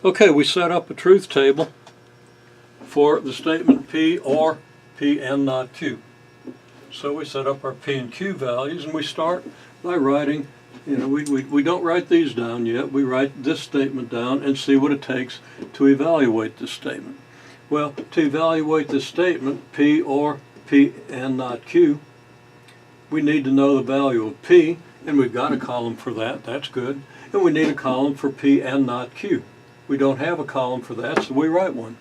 Okay, we set up a truth table for the statement P or P and not Q. So we set up our P and Q values, and we start by writing, we don't write these down yet. We write this statement down and see what it takes to evaluate this statement. Well, to evaluate this statement, P or P and not Q, we need to know the value of P, and we've got a column for that. That's good. And we need a column for P and not Q. We don't have a column for that, so we write one.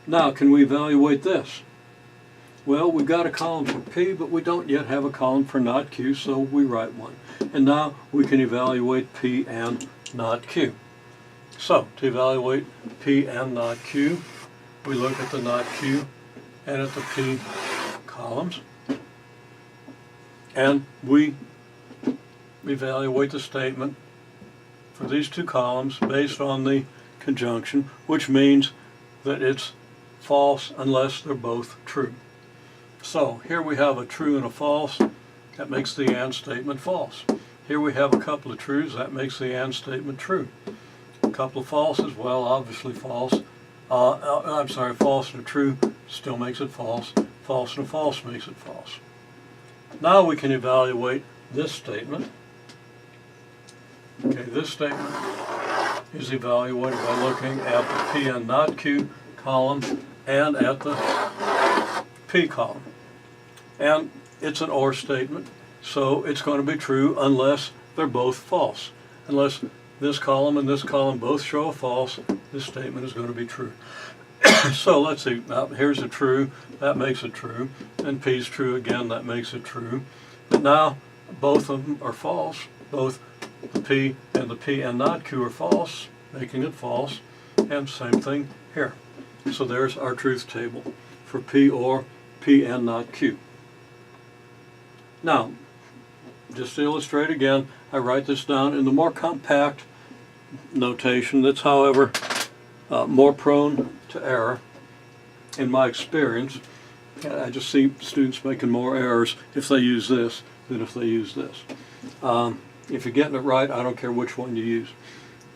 Now, can we evaluate this? Well, we've got a column for P, but we don't yet have a column for not Q, so we write one. And now we can evaluate P and not Q. So, to evaluate P and not Q, we look at the not Q and at the P columns. And we evaluate the statement for these two columns based on the conjunction, which means that it's false unless they're both true. So here we have a true and a false. That makes the and statement false. Here we have a couple of trues. That makes the and statement true. A couple of falses, well, obviously false. False and a true still makes it false. False and a false makes it false. Now we can evaluate this statement. Okay, this statement is evaluated by looking at the P and not Q column and at the P column. And it's an or statement, so it's going to be true unless they're both false. Unless this column and this column both show a false, this statement is going to be true. So let's see, now here's a true, that makes it true, and P's true again, that makes it true. But now both of them are false, both the P and not Q are false, making it false, and same thing here. So there's our truth table for P or P and not Q. Now, just to illustrate again, I write this down in the more compact notation that's, however, more prone to error in my experience. I just see students making more errors if they use this than if they use this. If you're getting it right, I don't care which one you use.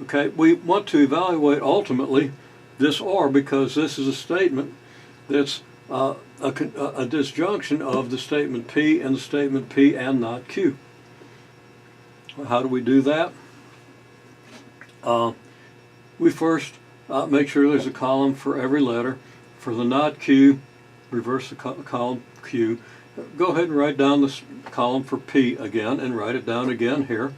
Okay, we want to evaluate ultimately this or, because this is a statement that's a disjunction of the statement P and the statement P and not Q. Well, how do we do that? We first make sure there's a column for every letter. For the not Q, reverse the column Q. Go ahead and write down this column for P again and write it down again here.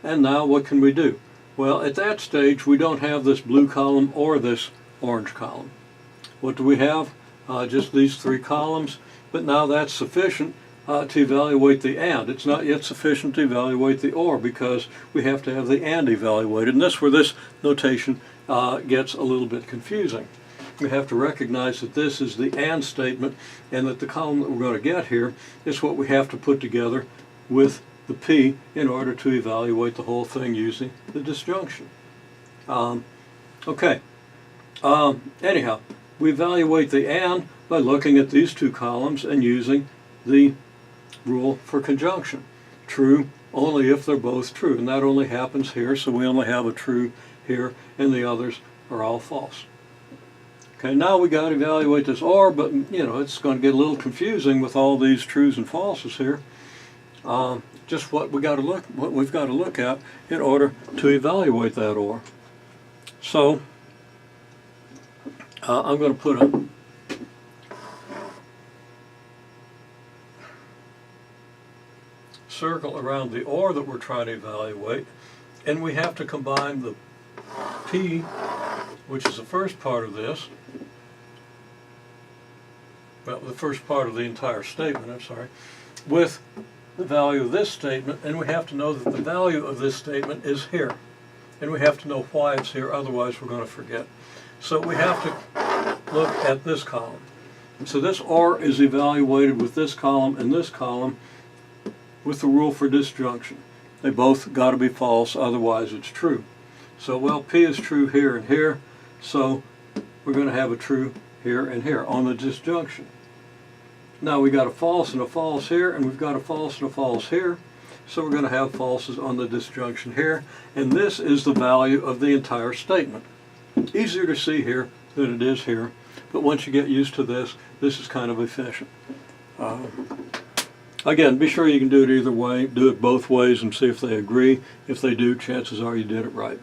And now what can we do? Well, at that stage we don't have this blue column or this orange column. What do we have? Just these three columns, but now that's sufficient to evaluate the and. It's not yet sufficient to evaluate the or, because we have to have the and evaluated, and that's where this notation gets a little bit confusing. We have to recognize that this is the and statement, and that the column that we're going to get here is what we have to put together with the P in order to evaluate the whole thing using the disjunction. Anyhow, we evaluate the and by looking at these two columns and using the rule for conjunction. True only if they're both true, and that only happens here, so we only have a true here, and the others are all false. Okay, now we got to evaluate this or, but it's going to get a little confusing with all these trues and falses here. Just what we've got to look at in order to evaluate that or. So I'm going to put a circle around the or that we're trying to evaluate, and we have to combine the P, which is the first part of this, well, the first part of the entire statement, I'm sorry, with the value of this statement, and we have to know that the value of this statement is here, and we have to know why it's here, otherwise we're going to forget. So we have to look at this column. So this or is evaluated with this column and this column with the rule for disjunction. They both got to be false, otherwise it's true. So, well, P is true here and here, so we're going to have a true here and here on the disjunction. Now we got a false and a false here, and we've got a false and a false here. So we're going to have falses on the disjunction here, and this is the value of the entire statement. Easier to see here than it is here, but once you get used to this, this is kind of efficient. Again, be sure you can do it either way. Do it both ways and see if they agree. If they do, chances are you did it right.